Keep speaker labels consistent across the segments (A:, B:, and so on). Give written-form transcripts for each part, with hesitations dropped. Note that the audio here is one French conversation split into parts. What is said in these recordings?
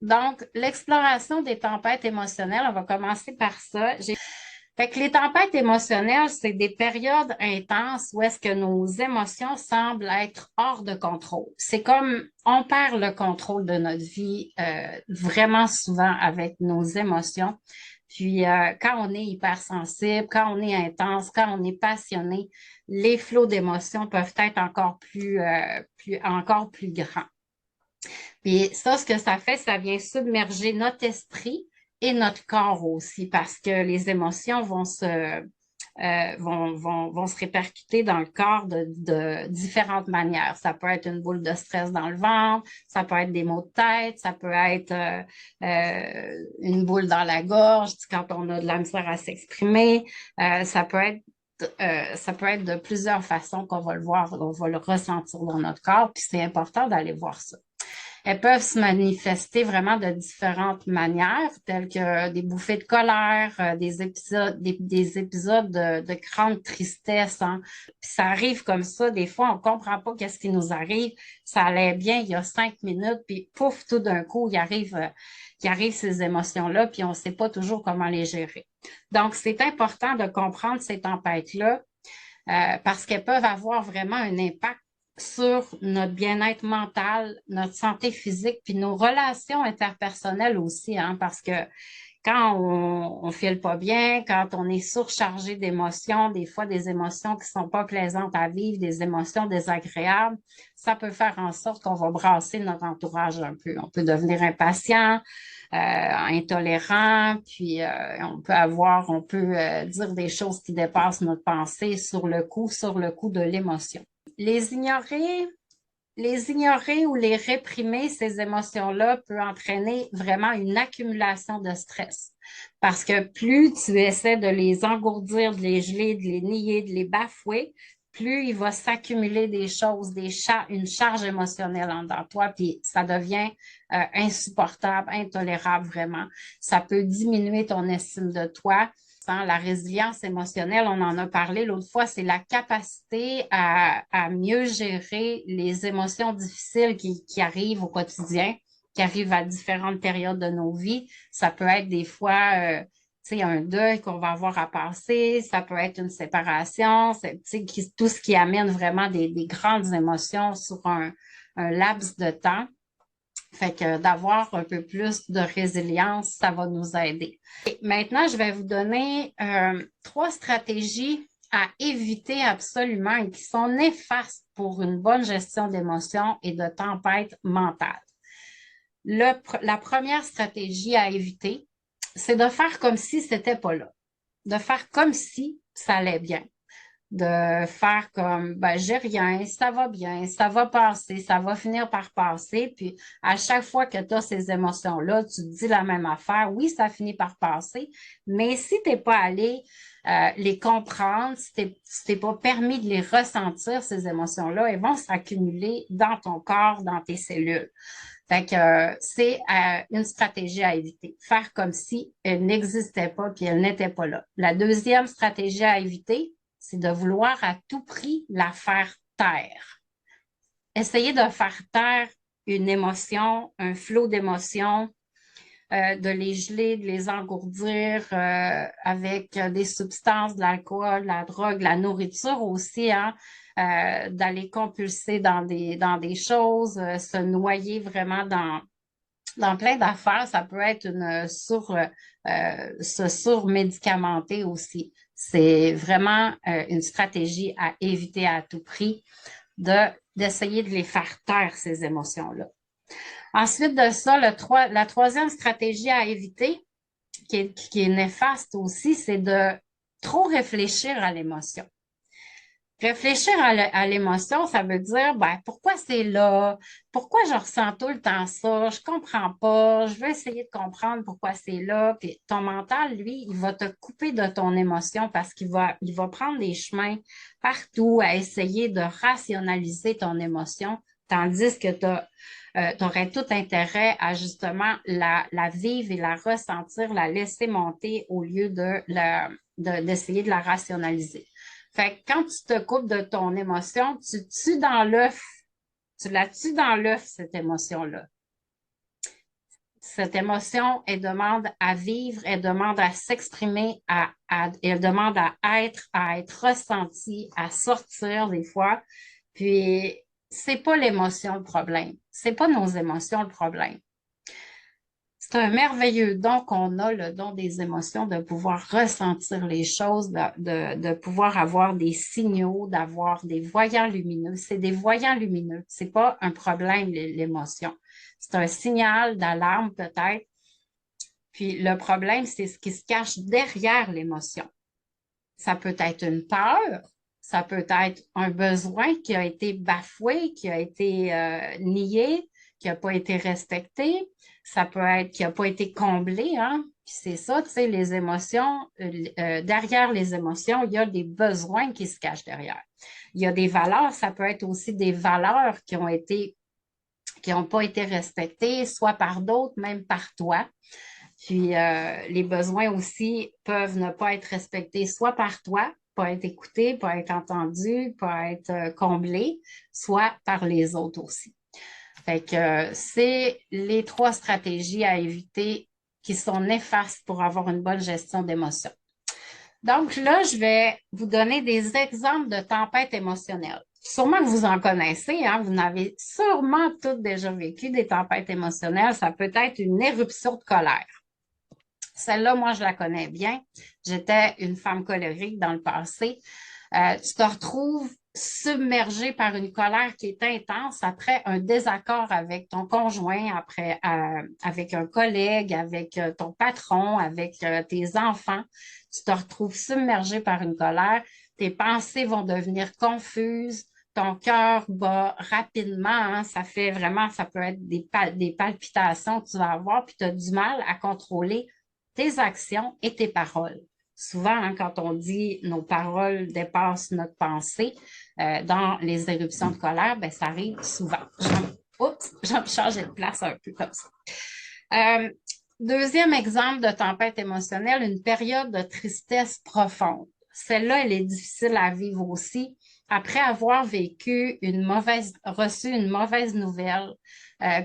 A: Donc, l'exploration des tempêtes émotionnelles, on va commencer par ça. Fait que les tempêtes émotionnelles, c'est des périodes intenses où est-ce que nos émotions semblent être hors de contrôle. C'est comme on perd le contrôle de notre vie vraiment souvent avec nos émotions. Puis quand on est hypersensible, quand on est intense, quand on est passionné, les flots d'émotions peuvent être encore plus grands. Puis ça, ce que ça fait, ça vient submerger notre esprit et notre corps aussi, parce que les émotions vont se répercuter dans le corps de différentes manières. Ça peut être une boule de stress dans le ventre, ça peut être des maux de tête, ça peut être une boule dans la gorge quand on a de la misère à s'exprimer. Ça peut être de plusieurs façons qu'on va le voir, on va le ressentir dans notre corps, puis c'est important d'aller voir ça. Elles peuvent se manifester vraiment de différentes manières, telles que des bouffées de colère, des épisodes de grande tristesse, hein. Puis ça arrive comme ça. Des fois, on comprend pas qu'est-ce qui nous arrive. Ça allait bien il y a 5 minutes, puis pouf, tout d'un coup, il arrive ces émotions-là, puis on sait pas toujours comment les gérer. Donc, c'est important de comprendre ces tempêtes-là parce qu'elles peuvent avoir vraiment un impact sur notre bien-être mental, notre santé physique, puis nos relations interpersonnelles aussi, hein, parce que quand on file pas bien, quand on est surchargé d'émotions, des fois des émotions qui sont pas plaisantes à vivre, des émotions désagréables, ça peut faire en sorte qu'on va brasser notre entourage un peu. On peut devenir impatient, intolérant, puis on peut dire des choses qui dépassent notre pensée sur le coup de l'émotion. Les ignorer, les ignorer ou les réprimer, ces émotions-là, peut entraîner vraiment une accumulation de stress. Parce que plus tu essaies de les engourdir, de les geler, de les nier, de les bafouer, plus il va s'accumuler des choses, une charge émotionnelle en dedans de toi, puis ça devient insupportable, intolérable vraiment. Ça peut diminuer ton estime de toi. La résilience émotionnelle, on en a parlé l'autre fois, c'est la capacité à mieux gérer les émotions difficiles qui arrivent au quotidien, qui arrivent à différentes périodes de nos vies. Ça peut être des fois, un deuil qu'on va avoir à passer, ça peut être une séparation, tout ce qui amène vraiment des grandes émotions sur un laps de temps. Fait que d'avoir un peu plus de résilience, ça va nous aider. Et maintenant, je vais vous donner 3 stratégies à éviter absolument et qui sont néfastes pour une bonne gestion d'émotions et de tempête mentale. La première stratégie à éviter, c'est de faire comme si c'était pas là, de faire comme si ça allait bien, de faire comme ben j'ai rien, ça va bien, ça va passer, ça va finir par passer. Puis à chaque fois que tu as ces émotions-là, tu te dis la même affaire. Oui, ça finit par passer, mais si tu n'es pas allé les comprendre, si t'es pas permis de les ressentir, ces émotions-là, elles vont s'accumuler dans ton corps, dans tes cellules. Fait que c'est une stratégie à éviter. Faire comme si elle n'existait pas puis elle n'était pas là. La deuxième stratégie à éviter, c'est de vouloir à tout prix la faire taire. Essayer de faire taire une émotion, un flot d'émotions, de les geler, de les engourdir avec des substances, de l'alcool, de la drogue, de la nourriture aussi, hein, d'aller compulser dans des choses, se noyer vraiment dans plein d'affaires. Ça peut être se surmédicamenter aussi. C'est vraiment une stratégie à éviter à tout prix d'essayer de les faire taire, ces émotions-là. Ensuite de ça, la troisième stratégie à éviter, qui est néfaste aussi, c'est de trop réfléchir à l'émotion. Réfléchir à l'émotion, ça veut dire, ben, pourquoi c'est là? Pourquoi je ressens tout le temps ça? Je comprends pas. Je veux essayer de comprendre pourquoi c'est là. Puis ton mental, lui, il va te couper de ton émotion parce il va prendre des chemins partout à essayer de rationaliser ton émotion, tandis que tu aurais tout intérêt à justement la vivre et la ressentir, la laisser monter au lieu d'essayer de la rationaliser. Fait que quand tu te coupes de ton émotion, tu tues dans l'œuf. Tu la tues dans l'œuf, cette émotion-là. Cette émotion, elle demande à vivre, elle demande à s'exprimer, elle demande à être ressentie, à sortir des fois. Puis, c'est pas l'émotion le problème. C'est pas nos émotions le problème. C'est un merveilleux don qu'on a, le don des émotions, de pouvoir ressentir les choses, de pouvoir avoir des signaux, d'avoir des voyants lumineux. C'est des voyants lumineux. C'est pas un problème, l'émotion. C'est un signal d'alarme peut-être. Puis le problème, c'est ce qui se cache derrière l'émotion. Ça peut être une peur, ça peut être un besoin qui a été bafoué, qui a été nié, qui n'a pas été respecté. Ça peut être qui n'a pas été comblé, hein. Puis c'est ça, tu sais, les émotions, derrière les émotions, il y a des besoins qui se cachent derrière. Il y a des valeurs, ça peut être aussi des valeurs qui n'ont pas été respectées, soit par d'autres, même par toi. Puis les besoins aussi peuvent ne pas être respectés, soit par toi, pas être écouté, pas être entendu, pas être comblé, soit par les autres aussi. Fait que c'est les 3 stratégies à éviter qui sont néfastes pour avoir une bonne gestion d'émotions. Donc là, je vais vous donner des exemples de tempêtes émotionnelles. Sûrement que vous en connaissez, hein? Vous n'avez sûrement toutes déjà vécu des tempêtes émotionnelles. Ça peut être une éruption de colère. Celle-là, moi, je la connais bien. J'étais une femme colérique dans le passé. Tu te retrouves submergé par une colère qui est intense après un désaccord avec ton conjoint, après avec un collègue, avec ton patron, avec tes enfants. Tu te retrouves submergé par une colère. Tes pensées vont devenir confuses. Ton cœur bat rapidement, hein. Ça fait vraiment, ça peut être des palpitations que tu vas avoir, puis tu as du mal à contrôler tes actions et tes paroles. Souvent, hein, quand on dit nos paroles dépassent notre pensée, dans les éruptions de colère, ben, ça arrive souvent. Je vais me changer de place un peu comme ça. Deuxième exemple de tempête émotionnelle, une période de tristesse profonde. Celle-là, elle est difficile à vivre aussi. Après avoir reçu une mauvaise nouvelle,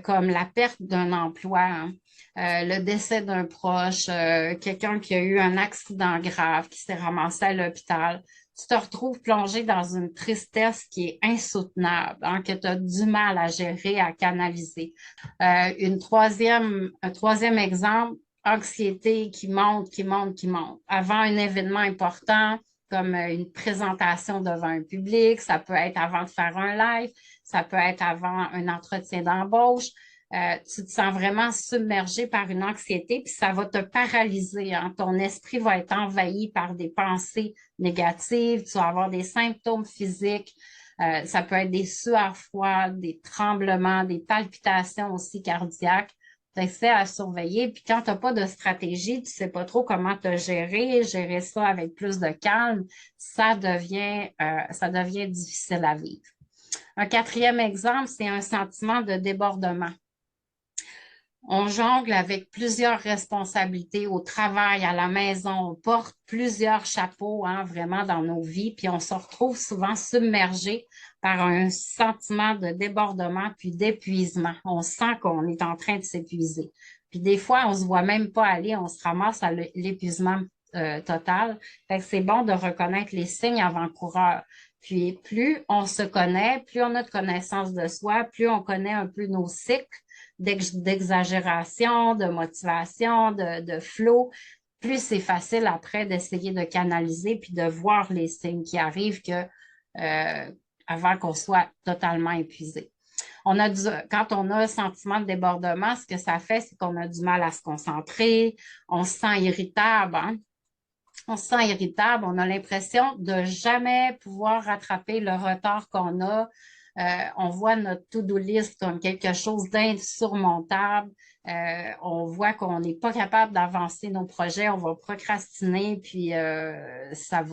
A: comme la perte d'un emploi, hein, le décès d'un proche, quelqu'un qui a eu un accident grave, qui s'est ramassé à l'hôpital, tu te retrouves plongé dans une tristesse qui est insoutenable, hein, que tu as du mal à gérer, à canaliser. Un troisième exemple, anxiété qui monte, qui monte, qui monte. Avant un événement important, comme une présentation devant un public, ça peut être avant de faire un live, ça peut être avant un entretien d'embauche. Tu te sens vraiment submergé par une anxiété, puis ça va te paralyser, hein. Ton esprit va être envahi par des pensées négatives, tu vas avoir des symptômes physiques, ça peut être des sueurs froides, des tremblements, des palpitations aussi cardiaques. C'est à surveiller. Puis quand tu n'as pas de stratégie, tu ne sais pas trop comment te gérer ça avec plus de calme, ça devient difficile à vivre. Un quatrième exemple, c'est un sentiment de débordement. On jongle avec plusieurs responsabilités au travail, à la maison, on porte plusieurs chapeaux, hein, vraiment dans nos vies, puis on se retrouve souvent submergé par un sentiment de débordement puis d'épuisement. On sent qu'on est en train de s'épuiser. Puis des fois, on se voit même pas aller, on se ramasse à l'épuisement total. Fait que c'est bon de reconnaître les signes avant-coureurs. Puis plus on se connaît, plus on a de connaissance de soi, plus on connaît un peu nos cycles d'exagération, de motivation, de flow, plus c'est facile après d'essayer de canaliser puis de voir les signes qui arrivent avant qu'on soit totalement épuisé. Quand on a un sentiment de débordement, ce que ça fait, c'est qu'on a du mal à se concentrer, on se sent irritable, hein? On se sent irritable, on a l'impression de jamais pouvoir rattraper le retard qu'on a. On voit notre to-do list comme quelque chose d'insurmontable. On voit qu'on n'est pas capable d'avancer nos projets, on va procrastiner, puis ça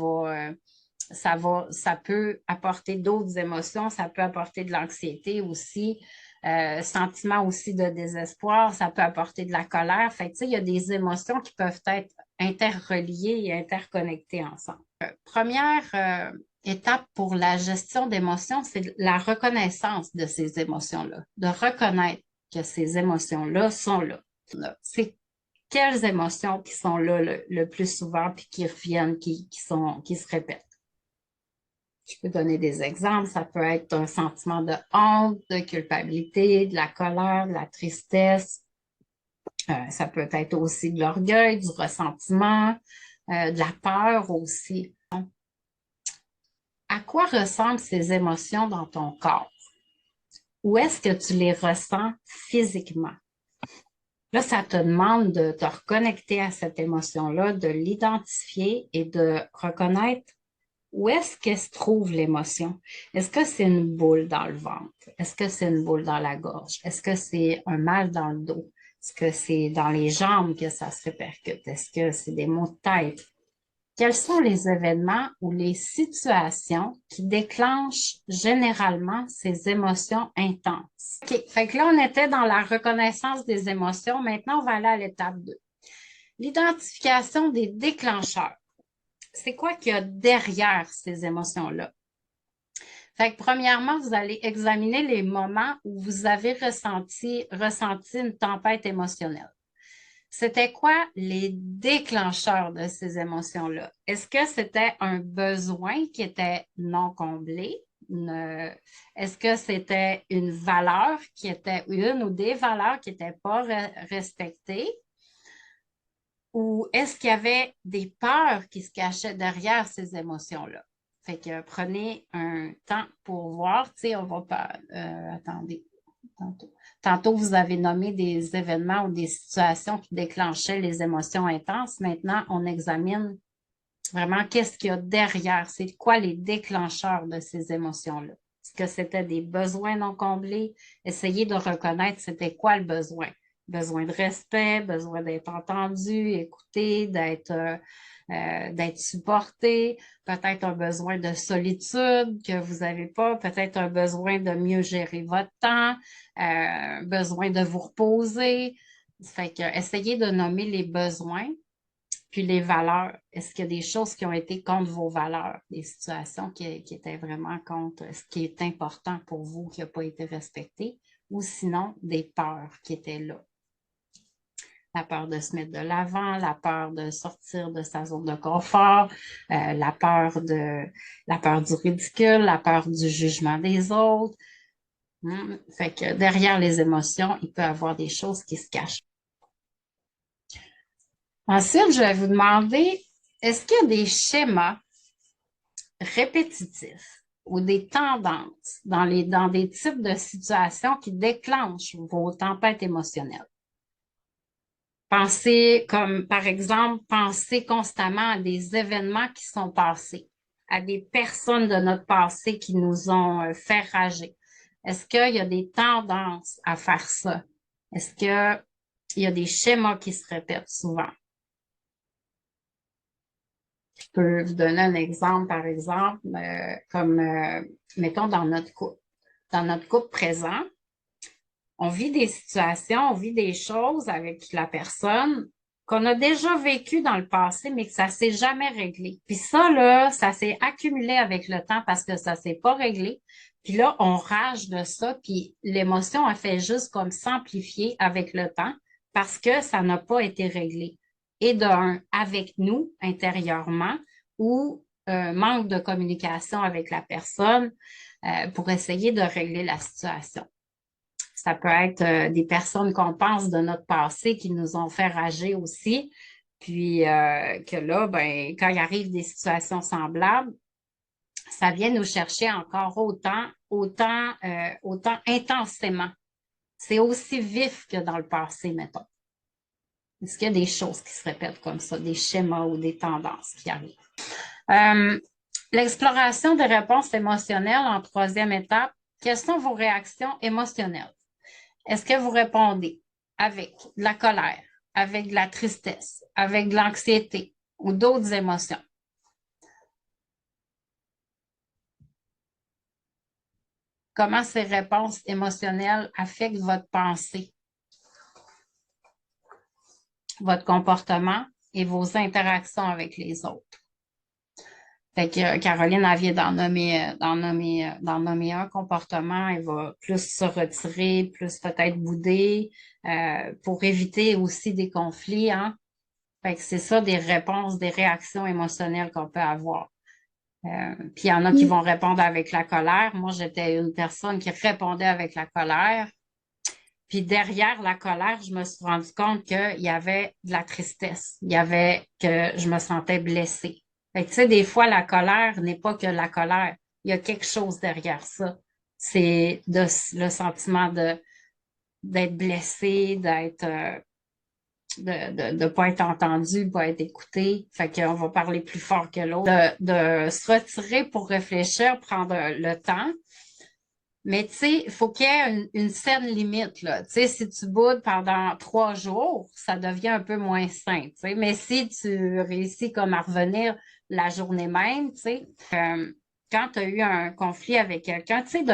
A: peut apporter d'autres émotions, ça peut apporter de l'anxiété aussi, sentiment aussi de désespoir, ça peut apporter de la colère. Fait que, tu sais, il y a des émotions qui peuvent être interreliées et interconnectées ensemble. Première étape pour la gestion d'émotions, c'est la reconnaissance de ces émotions-là, de reconnaître que ces émotions-là sont là. C'est quelles émotions qui sont là le plus souvent puis qui reviennent, qui se répètent. Je peux donner des exemples. Ça peut être un sentiment de honte, de culpabilité, de la colère, de la tristesse. Ça peut être aussi de l'orgueil, du ressentiment, de la peur aussi. À quoi ressemblent ces émotions dans ton corps? Où est-ce que tu les ressens physiquement? Là, ça te demande de te reconnecter à cette émotion-là, de l'identifier et de reconnaître où est-ce que se trouve l'émotion. Est-ce que c'est une boule dans le ventre? Est-ce que c'est une boule dans la gorge? Est-ce que c'est un mal dans le dos? Est-ce que c'est dans les jambes que ça se répercute? Est-ce que c'est des maux de tête? Quels sont les événements ou les situations qui déclenchent généralement ces émotions intenses? OK, fait que là, on était dans la reconnaissance des émotions. Maintenant, on va aller à l'étape 2. L'identification des déclencheurs. C'est quoi qu'il y a derrière ces émotions-là? Fait que premièrement, vous allez examiner les moments où vous avez ressenti une tempête émotionnelle. C'était quoi les déclencheurs de ces émotions-là? Est-ce que c'était un besoin qui était non comblé? Est-ce que c'était une valeur qui était une ou des valeurs qui n'étaient pas respectées? Ou est-ce qu'il y avait des peurs qui se cachaient derrière ces émotions-là? Fait que prenez un temps pour voir, tu sais, on va pas, attendez, tantôt, vous avez nommé des événements ou des situations qui déclenchaient les émotions intenses. Maintenant, on examine vraiment qu'est-ce qu'il y a derrière, c'est quoi les déclencheurs de ces émotions-là. Est-ce que c'était des besoins non comblés? Essayez de reconnaître c'était quoi le besoin. Besoin de respect, besoin d'être entendu, écouté, d'être supporté, peut-être un besoin de solitude que vous n'avez pas, peut-être un besoin de mieux gérer votre temps, besoin de vous reposer. Fait que essayez de nommer les besoins. Puis les valeurs, est-ce qu'il y a des choses qui ont été contre vos valeurs, des situations qui étaient vraiment contre ce qui est important pour vous, qui n'a pas été respecté, ou sinon des peurs qui étaient là. La peur de se mettre de l'avant, la peur de sortir de sa zone de confort, la peur du ridicule, la peur du jugement des autres. Fait que derrière les émotions, il peut y avoir des choses qui se cachent. Ensuite, je vais vous demander, est-ce qu'il y a des schémas répétitifs ou des tendances dans des types de situations qui déclenchent vos tempêtes émotionnelles? Pensez, comme par exemple, pensez constamment à des événements qui sont passés, à des personnes de notre passé qui nous ont fait rager. Est-ce qu'il y a des tendances à faire ça? Est-ce qu'il y a des schémas qui se répètent souvent? Je peux vous donner un exemple, par exemple, mettons, dans notre couple. Dans notre couple présent, on vit des situations, on vit des choses avec la personne qu'on a déjà vécues dans le passé, mais que ça s'est jamais réglé. Puis ça, là, ça s'est accumulé avec le temps parce que ça s'est pas réglé. Puis là, on rage de ça, puis l'émotion a fait juste comme s'amplifier avec le temps parce que ça n'a pas été réglé. Et d'un, avec nous, intérieurement, ou manque de communication avec la personne pour essayer de régler la situation. Ça peut être des personnes qu'on pense de notre passé qui nous ont fait rager aussi. Puis que là, ben, quand il arrive des situations semblables, ça vient nous chercher encore autant intensément. C'est aussi vif que dans le passé, mettons. Est-ce qu'il y a des choses qui se répètent comme ça, des schémas ou des tendances qui arrivent? L'exploration des réponses émotionnelles en troisième étape, quelles sont vos réactions émotionnelles? Est-ce que vous répondez avec de la colère, avec de la tristesse, avec de l'anxiété ou d'autres émotions? Comment ces réponses émotionnelles affectent votre pensée, votre comportement et vos interactions avec les autres? Fait que Caroline, elle vient d'en nommer un comportement. Elle va plus se retirer, plus peut-être bouder, pour éviter aussi des conflits, hein. Fait que c'est ça, des réponses, des réactions émotionnelles qu'on peut avoir. Puis il y en a qui
B: Oui.
A: vont répondre avec la colère. Moi, j'étais une personne qui répondait avec la colère. Puis derrière la colère, je me suis rendu compte qu'il y avait de la tristesse. Il y avait que je me sentais blessée. Fait que, tu sais, des fois, la colère n'est pas que la colère. Il y a quelque chose derrière ça. C'est le sentiment d'être blessé, de pas être entendu, pas être écouté. Fait qu'on va parler plus fort que l'autre. De se retirer pour réfléchir, prendre le temps. Mais tu sais, il faut qu'il y ait une saine limite, là. Tu sais, si tu boudes pendant 3 jours, ça devient un peu moins sain, tu sais. Mais si tu réussis comme à revenir la journée même, tu sais, quand tu as eu un conflit avec quelqu'un, tu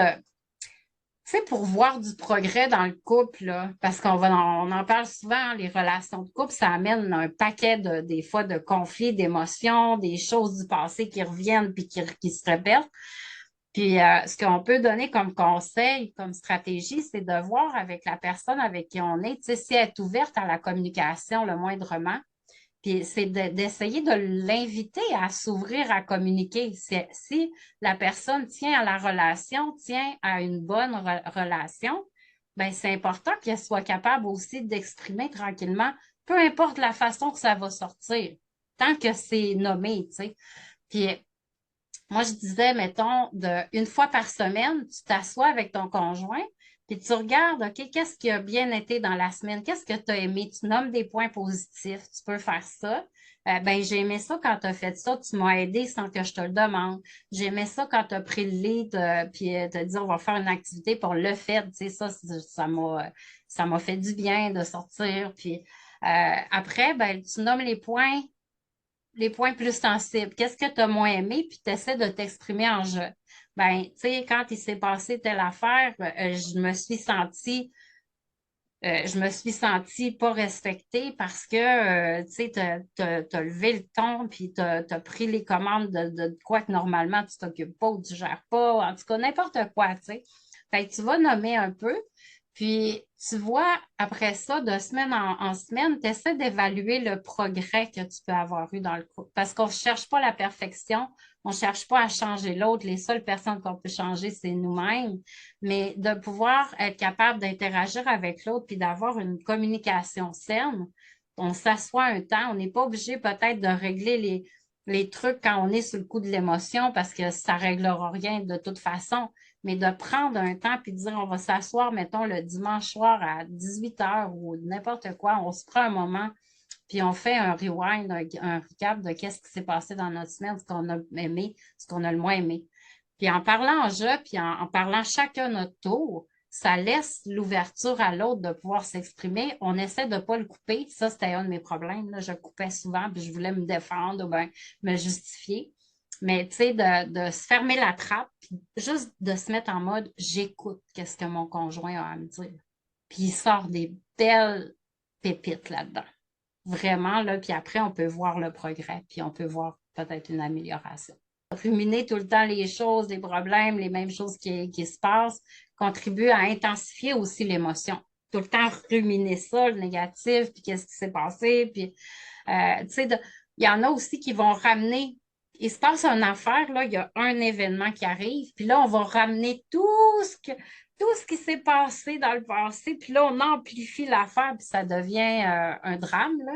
A: sais, pour voir du progrès dans le couple, là, parce on en parle souvent, hein, les relations de couple, ça amène un paquet des fois de conflits, d'émotions, des choses du passé qui reviennent puis qui se répètent. Puis, ce qu'on peut donner comme conseil, comme stratégie, c'est de voir avec la personne avec qui on est, tu sais, si elle est ouverte à la communication le moindrement. Puis, c'est d'essayer de l'inviter à s'ouvrir, à communiquer. Si la personne tient à la relation, tient à une bonne relation, ben c'est important qu'elle soit capable aussi d'exprimer tranquillement, peu importe la façon que ça va sortir, tant que c'est nommé, tu sais. Puis, moi, je disais, mettons, une fois par semaine, tu t'assois avec ton conjoint, puis tu regardes, OK, qu'est-ce qui a bien été dans la semaine? Qu'est-ce que tu as aimé? Tu nommes des points positifs. Tu peux faire ça. Ben, j'ai aimé ça quand tu as fait ça. Tu m'as aidé sans que je te le demande. J'ai aimé ça quand tu as pris le lead, puis tu as dit, on va faire une activité pour le fait. Tu sais, ça m'a fait du bien de sortir. Puis après, ben, tu nommes les points plus sensibles. Qu'est-ce que tu as moins aimé? Puis tu essaies de t'exprimer en jeu. Ben, tu sais, quand il s'est passé telle affaire, je me suis sentie pas respectée parce que, tu sais, t'as levé le ton, puis t'as pris les commandes de quoi que normalement tu t'occupes pas ou tu gères pas, en tout cas, n'importe quoi, tu sais. Fait que tu vas nommer un peu, puis tu vois, après ça, de semaine en semaine, tu essaies d'évaluer le progrès que tu peux avoir eu dans le couple. Parce qu'on ne cherche pas la perfection, on ne cherche pas à changer l'autre. Les seules personnes qu'on peut changer, c'est nous-mêmes. Mais de pouvoir être capable d'interagir avec l'autre puis d'avoir une communication saine, on s'assoit un temps, on n'est pas obligé peut-être de régler les trucs quand on est sous le coup de l'émotion parce que ça ne réglera rien de toute façon, mais de prendre un temps puis de dire on va s'asseoir, mettons, le dimanche soir à 18 h ou n'importe quoi, on se prend un moment puis on fait un rewind, un recap de qu'est-ce qui s'est passé dans notre semaine, ce qu'on a aimé, ce qu'on a le moins aimé. Puis en parlant en jeu, puis en parlant chacun notre tour, ça laisse l'ouverture à l'autre de pouvoir s'exprimer. On essaie de ne pas le couper. Ça, c'était un de mes problèmes, là. Je coupais souvent, puis je voulais me défendre ou bien me justifier. Mais tu sais, de se fermer la trappe, puis juste de se mettre en mode j'écoute qu'est-ce que mon conjoint a à me dire. Puis il sort des belles pépites là-dedans. Vraiment, là, puis après, on peut voir le progrès, puis on peut voir peut-être une amélioration. Ruminer tout le temps les choses, les problèmes, les mêmes choses qui se passent, contribue à intensifier aussi l'émotion. Tout le temps ruminer ça, le négatif, puis qu'est-ce qui s'est passé, puis, tu sais, il y en a aussi qui vont ramener, il se passe une affaire, là, il y a un événement qui arrive, puis là, on va ramener tout ce qui s'est passé dans le passé, puis là, on amplifie l'affaire, puis ça devient un drame, là.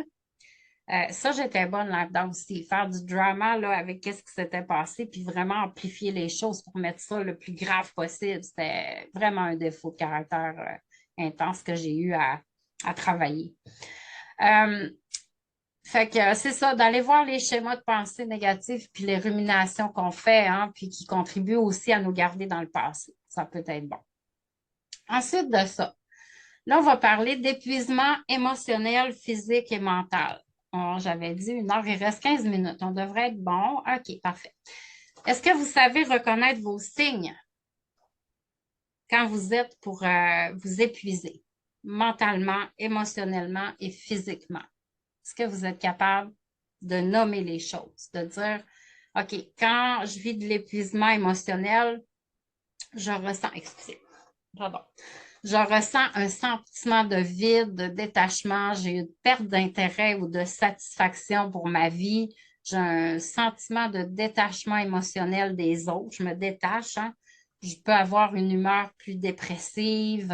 A: Ça, j'étais bonne là-dedans aussi. Faire du drama là, avec qu'est-ce qui s'était passé, puis vraiment amplifier les choses pour mettre ça le plus grave possible. C'était vraiment un défaut de caractère intense que j'ai eu à travailler. Euh, Fait que c'est ça, d'aller voir les schémas de pensée négatifs puis les ruminations qu'on fait, hein, puis qui contribuent aussi à nous garder dans le passé. Ça peut être bon. Ensuite de ça, là, on va parler d'épuisement émotionnel, physique et mental. J'avais dit 1 heure, il reste 15 minutes. On devrait être bon. OK, parfait. Est-ce que vous savez reconnaître vos signes quand vous êtes pour vous épuiser mentalement, émotionnellement et physiquement? Est-ce que vous êtes capable de nommer les choses, de dire, OK, quand je vis de l'épuisement émotionnel, je ressens, excusez, pardon, je ressens un sentiment de vide, de détachement, j'ai une perte d'intérêt ou de satisfaction pour ma vie. J'ai un sentiment de détachement émotionnel des autres. Je me détache, hein. Je peux avoir une humeur plus dépressive,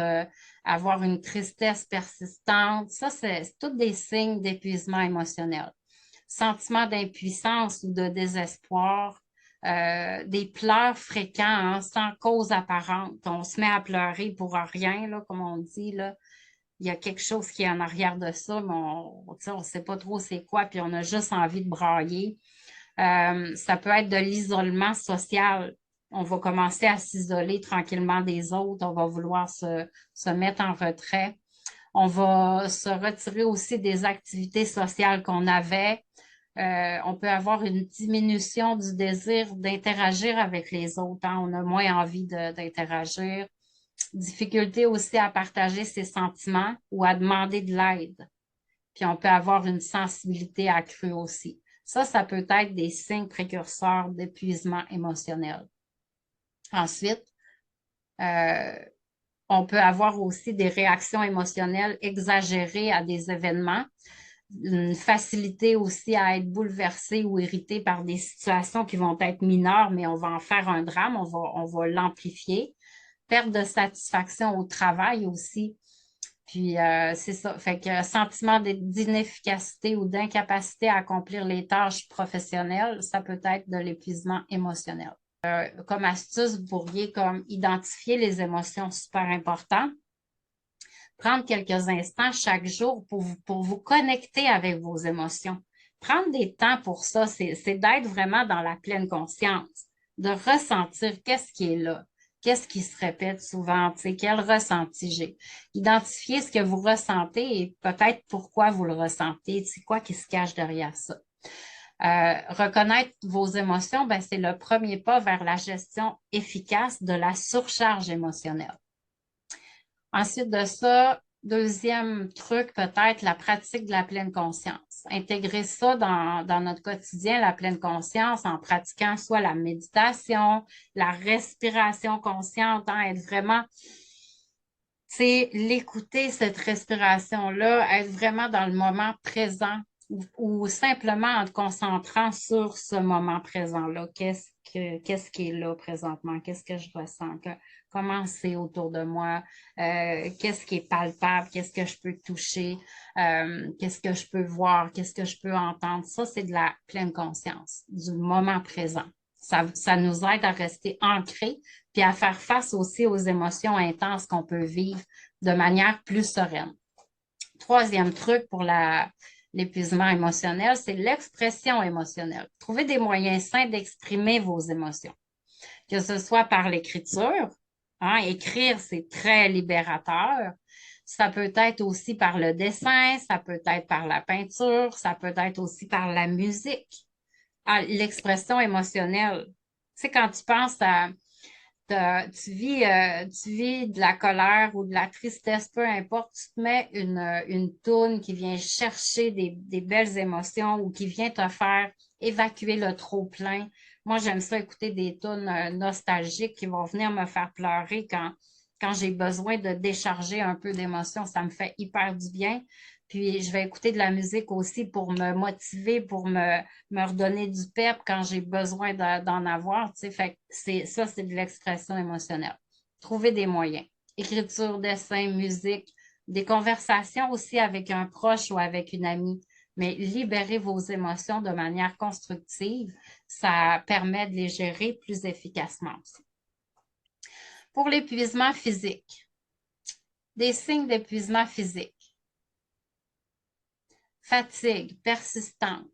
A: avoir une tristesse persistante. Ça, c'est tous des signes d'épuisement émotionnel. Sentiment d'impuissance ou de désespoir, des pleurs fréquents, hein, sans cause apparente. On se met à pleurer pour rien, là, comme on dit, là. Il y a quelque chose qui est en arrière de ça, mais on ne sait pas trop c'est quoi, puis on a juste envie de brailler. Ça peut être de l'isolement social. On va commencer à s'isoler tranquillement des autres, on va vouloir se mettre en retrait. On va se retirer aussi des activités sociales qu'on avait. On peut avoir une diminution du désir d'interagir avec les autres, hein. On a moins envie d'interagir. Difficulté aussi à partager ses sentiments ou à demander de l'aide. Puis on peut avoir une sensibilité accrue aussi. Ça peut être des signes précurseurs d'épuisement émotionnel. Ensuite, euh, on peut avoir aussi des réactions émotionnelles exagérées à des événements, une facilité aussi à être bouleversé ou irrité par des situations qui vont être mineures, mais on va en faire un drame, on va l'amplifier. Perte de satisfaction au travail aussi. Puis c'est ça. Fait que sentiment d'inefficacité ou d'incapacité à accomplir les tâches professionnelles, ça peut être de l'épuisement émotionnel. Comme astuce, vous pourriez comme identifier les émotions super importantes, prendre quelques instants chaque jour pour vous connecter avec vos émotions. Prendre des temps pour ça, c'est d'être vraiment dans la pleine conscience, de ressentir qu'est-ce qui est là, qu'est-ce qui se répète souvent, tu sais, quel ressenti j'ai. Identifier ce que vous ressentez et peut-être pourquoi vous le ressentez, c'est quoi qui se cache derrière ça. Reconnaître vos émotions, ben, c'est le premier pas vers la gestion efficace de la surcharge émotionnelle. Ensuite de ça, deuxième truc, peut-être la pratique de la pleine conscience. Intégrer ça dans notre quotidien, la pleine conscience, en pratiquant soit la méditation, la respiration consciente, hein, être vraiment, c'est l'écouter, cette respiration-là, être vraiment dans le moment présent ou simplement en te concentrant sur ce moment présent-là. Qu'est-ce qui est là présentement? Qu'est-ce que je ressens? Comment c'est autour de moi? Qu'est-ce qui est palpable? Qu'est-ce que je peux toucher? Qu'est-ce que je peux voir? Qu'est-ce que je peux entendre? Ça, c'est de la pleine conscience, du moment présent. Ça nous aide à rester ancrés puis à faire face aussi aux émotions intenses qu'on peut vivre de manière plus sereine. Troisième truc pour l'épuisement émotionnel, c'est l'expression émotionnelle. Trouvez des moyens sains d'exprimer vos émotions, que ce soit par l'écriture, hein, écrire, c'est très libérateur. Ça peut être aussi par le dessin, ça peut être par la peinture, ça peut être aussi par la musique. Ah, l'expression émotionnelle. Tu sais, quand tu penses à tu vis de la colère ou de la tristesse, peu importe, tu te mets une toune qui vient chercher des belles émotions ou qui vient te faire évacuer le trop-plein. Moi, j'aime ça écouter des tunes nostalgiques qui vont venir me faire pleurer quand j'ai besoin de décharger un peu d'émotions. Ça me fait hyper du bien. Puis, je vais écouter de la musique aussi pour me motiver, pour me redonner du pep quand j'ai besoin d'en avoir. Tu sais. Fait que c'est de l'expression émotionnelle. Trouver des moyens. Écriture, dessin, musique, des conversations aussi avec un proche ou avec une amie. Mais libérer vos émotions de manière constructive, ça permet de les gérer plus efficacement aussi. Pour l'épuisement physique, des signes d'épuisement physique. Fatigue persistante,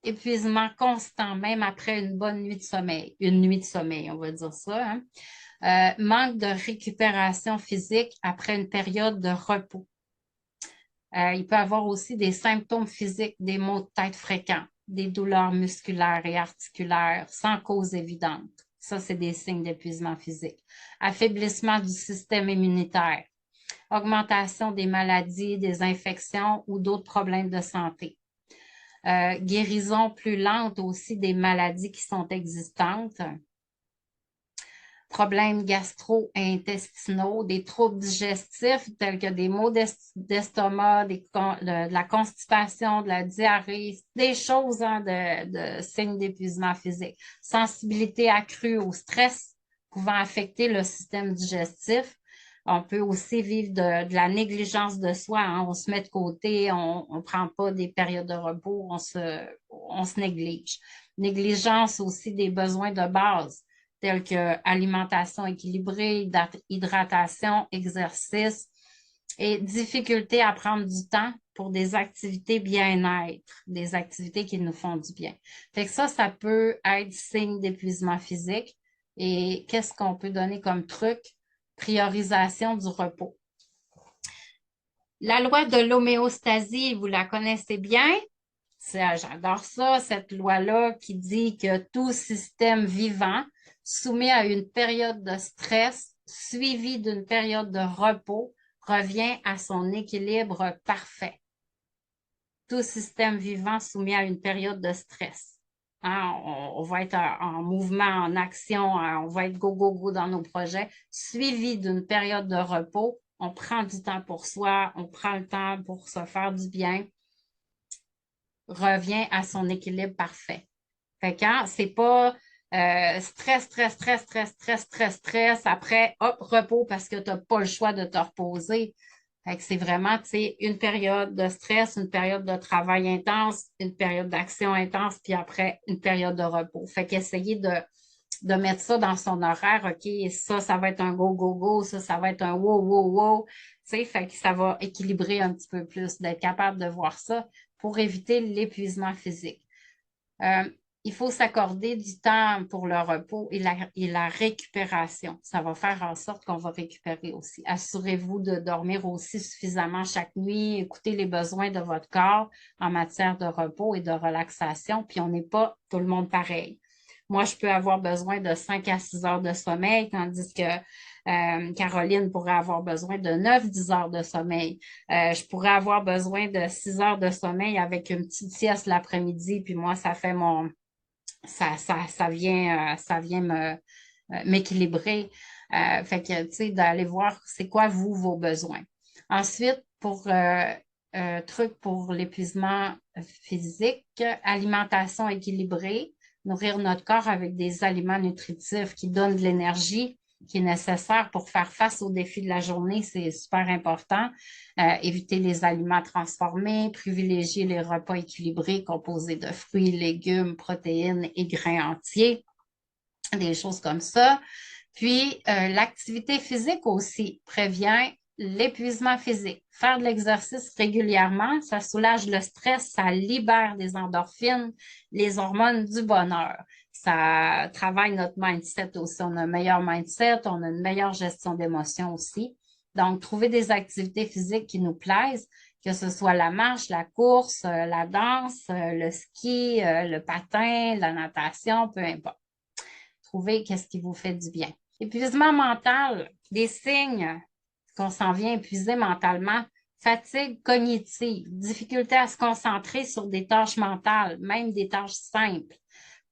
A: épuisement constant, même après une bonne nuit de sommeil, une nuit de sommeil, on va dire ça, hein. Manque de récupération physique après une période de repos. Il peut y avoir aussi des symptômes physiques, des maux de tête fréquents, des douleurs musculaires et articulaires sans cause évidente. Ça, c'est des signes d'épuisement physique. Affaiblissement du système immunitaire, augmentation des maladies, des infections ou d'autres problèmes de santé. guérison plus lente aussi des maladies qui sont existantes, problèmes gastro-intestinaux, des troubles digestifs tels que des maux d'estomac, de la constipation, de la diarrhée, des choses hein, de signes d'épuisement physique, sensibilité accrue au stress pouvant affecter le système digestif. On peut aussi vivre de la négligence de soi, hein. On se met de côté, on ne prend pas des périodes de repos, on se néglige. Négligence aussi des besoins de base tels que alimentation équilibrée, hydratation, exercice et difficulté à prendre du temps pour des activités bien-être, des activités qui nous font du bien. Fait que ça peut être signe d'épuisement physique. Et qu'est-ce qu'on peut donner comme truc? Priorisation du repos. La loi de l'homéostasie, vous la connaissez bien? J'adore ça, cette loi-là qui dit que tout système vivant soumis à une période de stress suivie d'une période de repos revient à son équilibre parfait. Tout système vivant soumis à une période de stress. Hein, on va être en mouvement, en action, on va être go, go, go dans nos projets, suivi d'une période de repos. On prend du temps pour soi, on prend le temps pour se faire du bien, revient à son équilibre parfait. Fait que hein, c'est pas stress, stress, stress, stress, stress, stress, stress, après, hop, repos parce que tu n'as pas le choix de te reposer. Fait que c'est vraiment, tu sais, une période de stress, une période de travail intense, une période d'action intense, puis après, une période de repos. Fait qu'essayer de mettre ça dans son horaire, OK, ça va être un go, go, go, ça va être un wow, wow, wow. Tu sais, fait que ça va équilibrer un petit peu plus, d'être capable de voir ça pour éviter l'épuisement physique. Euh, il faut s'accorder du temps pour le repos et la récupération. Ça va faire en sorte qu'on va récupérer aussi. Assurez-vous de dormir aussi suffisamment chaque nuit. Écoutez les besoins de votre corps en matière de repos et de relaxation. Puis on n'est pas tout le monde pareil. Moi, je peux avoir besoin de 5 à 6 heures de sommeil, tandis que Caroline pourrait avoir besoin de 9-10 heures de sommeil. Je pourrais avoir besoin de 6 heures de sommeil avec une petite sieste l'après-midi, puis moi, ça fait ça vient m'équilibrer. Fait que, tu sais, d'aller voir c'est quoi vous, vos besoins. Ensuite, pour truc pour l'épuisement physique, alimentation équilibrée, nourrir notre corps avec des aliments nutritifs qui donnent de l'énergie qui est nécessaire pour faire face aux défis de la journée, c'est super important. Éviter les aliments transformés, privilégier les repas équilibrés composés de fruits, légumes, protéines et grains entiers, des choses comme ça. Puis, l'activité physique aussi prévient l'épuisement physique. Faire de l'exercice régulièrement, ça soulage le stress, ça libère des endorphines, les hormones du bonheur. Ça travaille notre mindset aussi. On a un meilleur mindset, on a une meilleure gestion d'émotions aussi. Donc, trouver des activités physiques qui nous plaisent, que ce soit la marche, la course, la danse, le ski, le patin, la natation, peu importe. Trouvez qu'est-ce qui vous fait du bien. Épuisement mental, des signes qu'on s'en vient épuisé mentalement, fatigue cognitive, difficulté à se concentrer sur des tâches mentales, même des tâches simples,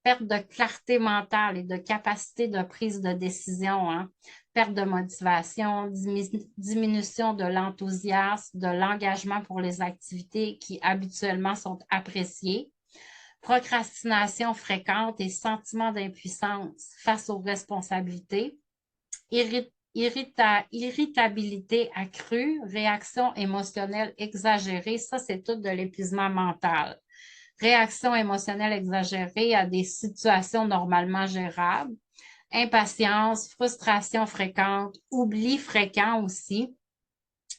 A: perte de clarté mentale et de capacité de prise de décision, hein, perte de motivation, diminution de l'enthousiasme, de l'engagement pour les activités qui habituellement sont appréciées, procrastination fréquente et sentiment d'impuissance face aux responsabilités, irritabilité accrue, réaction émotionnelle exagérée, ça c'est tout de l'épuisement mental. Réaction émotionnelle exagérée à des situations normalement gérables, impatience, frustration fréquente, oubli fréquent aussi.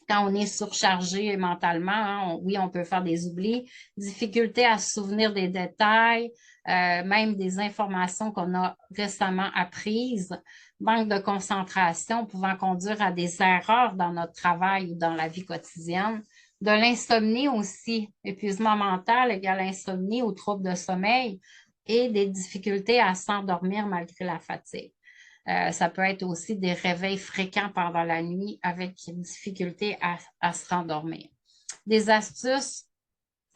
A: Quand on est surchargé mentalement, hein, oui, on peut faire des oublis, difficulté à se souvenir des détails, même des informations qu'on a récemment apprises, manque de concentration pouvant conduire à des erreurs dans notre travail ou dans la vie quotidienne, de l'insomnie aussi, épuisement mental égale insomnie ou trouble de sommeil et des difficultés à s'endormir malgré la fatigue. Ça peut être aussi des réveils fréquents pendant la nuit avec difficulté à se rendormir. Des astuces,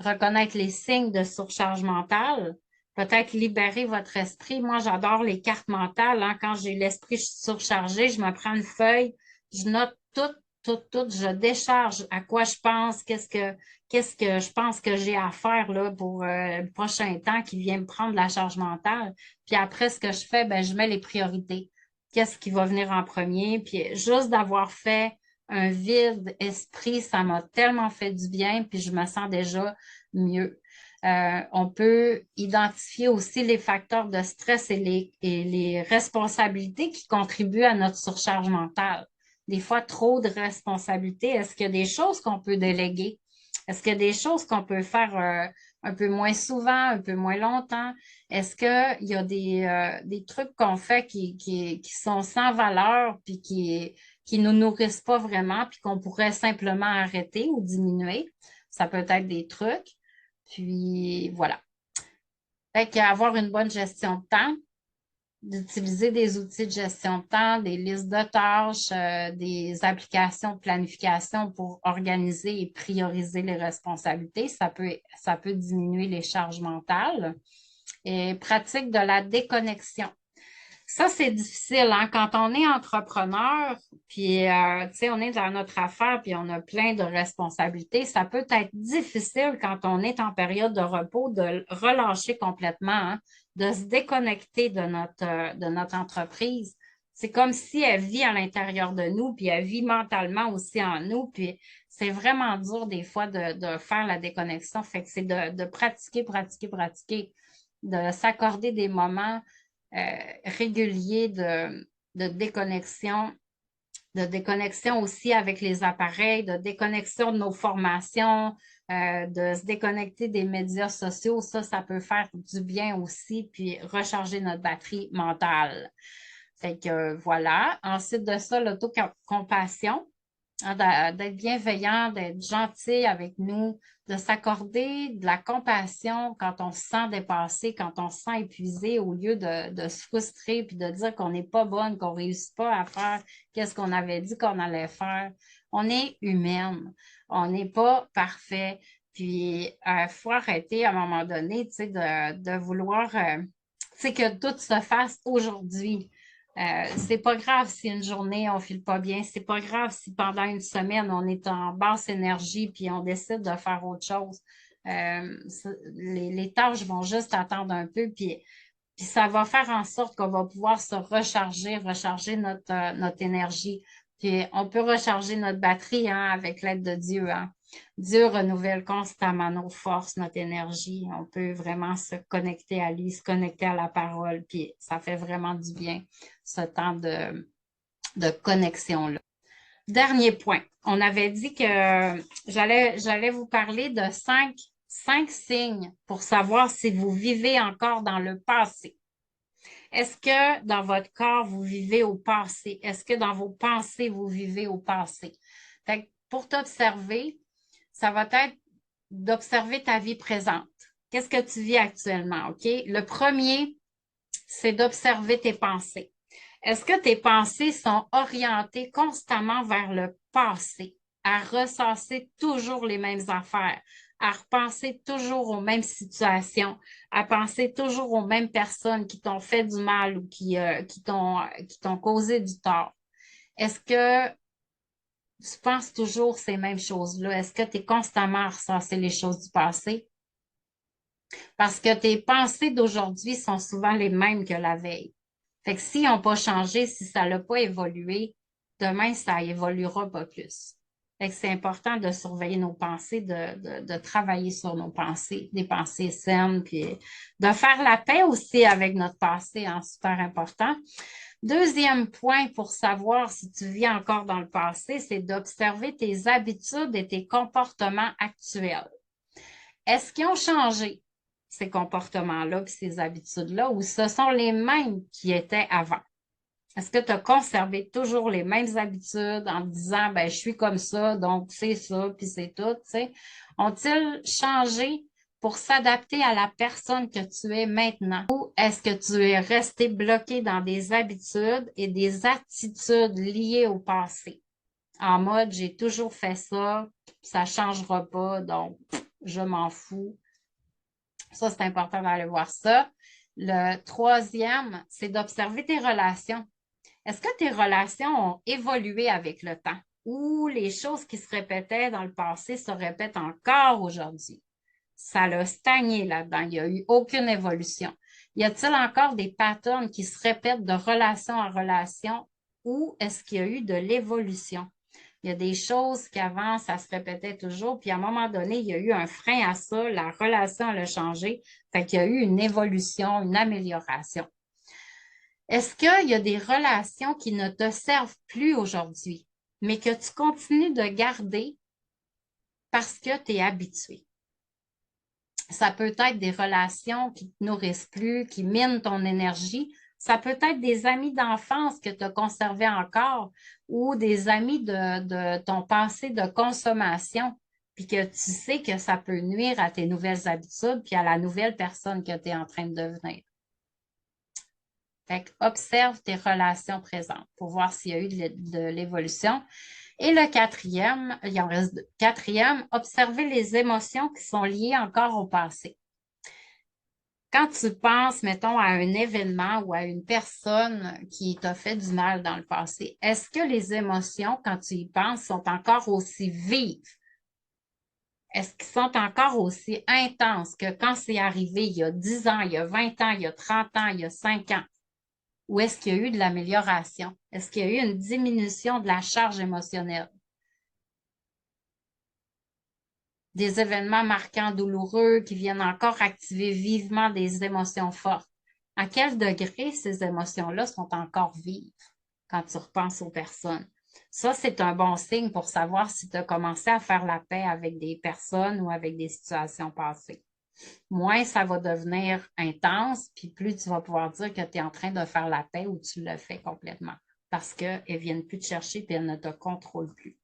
A: reconnaître les signes de surcharge mentale, peut-être libérer votre esprit. Moi, j'adore les cartes mentales, hein. Quand j'ai l'esprit surchargé, je me prends une feuille, je note tout, je décharge à quoi je pense, qu'est-ce que je pense que j'ai à faire là, pour le prochain temps qui vient me prendre la charge mentale. Puis après, ce que je fais, ben, je mets les priorités. Qu'est-ce qui va venir en premier? Puis juste d'avoir fait un vide esprit, ça m'a tellement fait du bien, puis je me sens déjà mieux. On peut identifier aussi les facteurs de stress et les responsabilités qui contribuent à notre surcharge mentale. Des fois, trop de responsabilités. Est-ce qu'il y a des choses qu'on peut déléguer? Est-ce qu'il y a des choses qu'on peut faire un peu moins souvent, un peu moins longtemps? Est-ce qu'il y a des trucs qu'on fait qui sont sans valeur puis qui nous nourrissent pas vraiment puis qu'on pourrait simplement arrêter ou diminuer? Ça peut être des trucs. Puis voilà. Fait qu'avoir une bonne gestion de temps, d'utiliser des outils de gestion de temps, des listes de tâches, des applications de planification pour organiser et prioriser les responsabilités, ça peut diminuer les charges mentales. Et pratique de la déconnexion. Ça, c'est difficile, hein? Quand on est entrepreneur, puis, tu sais, on est dans notre affaire, puis on a plein de responsabilités, ça peut être difficile quand on est en période de repos de relâcher complètement, hein, de se déconnecter de notre entreprise. C'est comme si elle vit à l'intérieur de nous, puis elle vit mentalement aussi en nous, puis c'est vraiment dur des fois de faire la déconnexion. Fait que c'est de pratiquer, de s'accorder des moments régulier de déconnexion aussi avec les appareils, de déconnexion de nos formations, de se déconnecter des médias sociaux. Ça peut faire du bien aussi, puis recharger notre batterie mentale. Fait que voilà. Ensuite de ça, l'autocompassion, hein, d'être bienveillant, d'être gentil avec nous, de s'accorder de la compassion quand on se sent dépassé, quand on se sent épuisé, au lieu de se frustrer puis de dire qu'on n'est pas bonne, qu'on ne réussit pas à faire qu'est-ce qu'on avait dit qu'on allait faire. On est humaine, on n'est pas parfait. Puis, il faut arrêter à un moment donné, tu sais, de vouloir, tu sais, que tout se fasse aujourd'hui. C'est pas grave si une journée on file pas bien, c'est pas grave si pendant une semaine on est en basse énergie puis on décide de faire autre chose. Les tâches vont juste attendre un peu puis ça va faire en sorte qu'on va pouvoir se recharger notre énergie. Puis on peut recharger notre batterie, hein, avec l'aide de Dieu, hein. Dieu renouvelle constamment nos forces, notre énergie. On peut vraiment se connecter à lui, se connecter à la parole, puis ça fait vraiment du bien, ce temps de connexion-là. Dernier point. On avait dit que j'allais vous parler de cinq signes pour savoir si vous vivez encore dans le passé. Est-ce que dans votre corps, vous vivez au passé? Est-ce que dans vos pensées, vous vivez au passé? Fait que pour t'observer, ça va être d'observer ta vie présente. Qu'est-ce que tu vis actuellement, OK? Le premier, c'est d'observer tes pensées. Est-ce que tes pensées sont orientées constamment vers le passé, à ressasser toujours les mêmes affaires, à repenser toujours aux mêmes situations, à penser toujours aux mêmes personnes qui t'ont fait du mal ou qui t'ont causé du tort? Est-ce que tu penses toujours ces mêmes choses-là? Est-ce que tu es constamment à ressasser les choses du passé? Parce que tes pensées d'aujourd'hui sont souvent les mêmes que la veille. Fait que s'ils n'ont pas changé, si ça n'a pas évolué, demain, ça évoluera pas plus. Fait que c'est important de surveiller nos pensées, de travailler sur nos pensées, des pensées saines, puis de faire la paix aussi avec notre passé, hein, super important. Deuxième point pour savoir si tu vis encore dans le passé, c'est d'observer tes habitudes et tes comportements actuels. Est-ce qu'ils ont changé, ces comportements-là puis ces habitudes-là, ou ce sont les mêmes qui étaient avant? Est-ce que tu as conservé toujours les mêmes habitudes en te disant, ben, je suis comme ça, donc c'est ça, puis c'est tout, tu sais? Ont-ils changé pour s'adapter à la personne que tu es maintenant? Ou est-ce que tu es resté bloqué dans des habitudes et des attitudes liées au passé? En mode, j'ai toujours fait ça, ça changera pas, donc je m'en fous. Ça, c'est important d'aller voir ça. Le troisième, c'est d'observer tes relations. Est-ce que tes relations ont évolué avec le temps ou les choses qui se répétaient dans le passé se répètent encore aujourd'hui? Ça l'a stagné là-dedans. Il n'y a eu aucune évolution. Y a-t-il encore des patterns qui se répètent de relation en relation ou est-ce qu'il y a eu de l'évolution? Il y a des choses qu'avant, ça se répétait toujours, puis à un moment donné, il y a eu un frein à ça, la relation elle a changé, fait qu'il y a eu une évolution, une amélioration. Est-ce qu'il y a des relations qui ne te servent plus aujourd'hui, mais que tu continues de garder parce que tu es habitué? Ça peut être des relations qui ne te nourrissent plus, qui minent ton énergie. Ça peut être des amis d'enfance que tu as conservés encore ou des amis de ton passé de consommation, puis que tu sais que ça peut nuire à tes nouvelles habitudes puis à la nouvelle personne que tu es en train de devenir. Fait que observe tes relations présentes pour voir s'il y a eu de l'évolution. Et le quatrième, il en reste deux. Quatrième, observer les émotions qui sont liées encore au passé. Quand tu penses, mettons, à un événement ou à une personne qui t'a fait du mal dans le passé, est-ce que les émotions, quand tu y penses, sont encore aussi vives? Est-ce qu'ils sont encore aussi intenses que quand c'est arrivé il y a 10 ans, il y a 20 ans, il y a 30 ans, il y a 5 ans? Ou est-ce qu'il y a eu de l'amélioration? Est-ce qu'il y a eu une diminution de la charge émotionnelle? Des événements marquants, douloureux, qui viennent encore activer vivement des émotions fortes. À quel degré ces émotions-là sont encore vives quand tu repenses aux personnes? Ça, c'est un bon signe pour savoir si tu as commencé à faire la paix avec des personnes ou avec des situations passées. Moins ça va devenir intense, puis plus tu vas pouvoir dire que tu es en train de faire la paix ou tu le fais complètement parce qu'elles ne viennent plus te chercher et elles ne te contrôlent plus.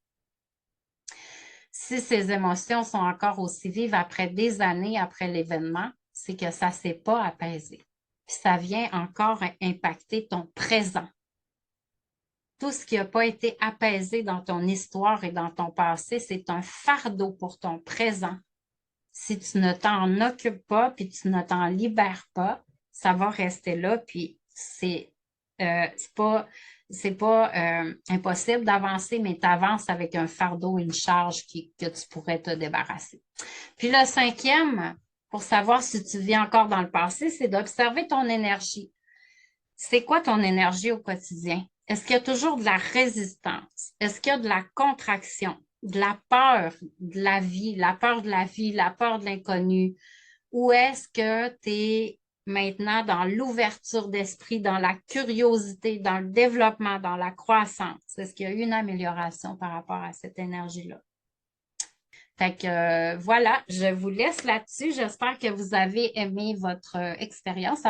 A: Si ces émotions sont encore aussi vives après des années après l'événement, c'est que ça ne s'est pas apaisé. Puis ça vient encore impacter ton présent. Tout ce qui n'a pas été apaisé dans ton histoire et dans ton passé, c'est un fardeau pour ton présent. Si tu ne t'en occupes pas, puis tu ne t'en libères pas, ça va rester là, puis c'est pas impossible d'avancer, mais tu avances avec un fardeau, une charge que tu pourrais te débarrasser. Puis le cinquième, pour savoir si tu vis encore dans le passé, c'est d'observer ton énergie. C'est quoi ton énergie au quotidien? Est-ce qu'il y a toujours de la résistance? Est-ce qu'il y a de la contraction, de la peur de la vie, la peur de la vie, la peur de l'inconnu? Ou est-ce que tu es maintenant dans l'ouverture d'esprit, dans la curiosité, dans le développement, dans la croissance? Est-ce qu'il y a eu une amélioration par rapport à cette énergie-là? Fait que voilà, je vous laisse là-dessus. J'espère que vous avez aimé votre expérience.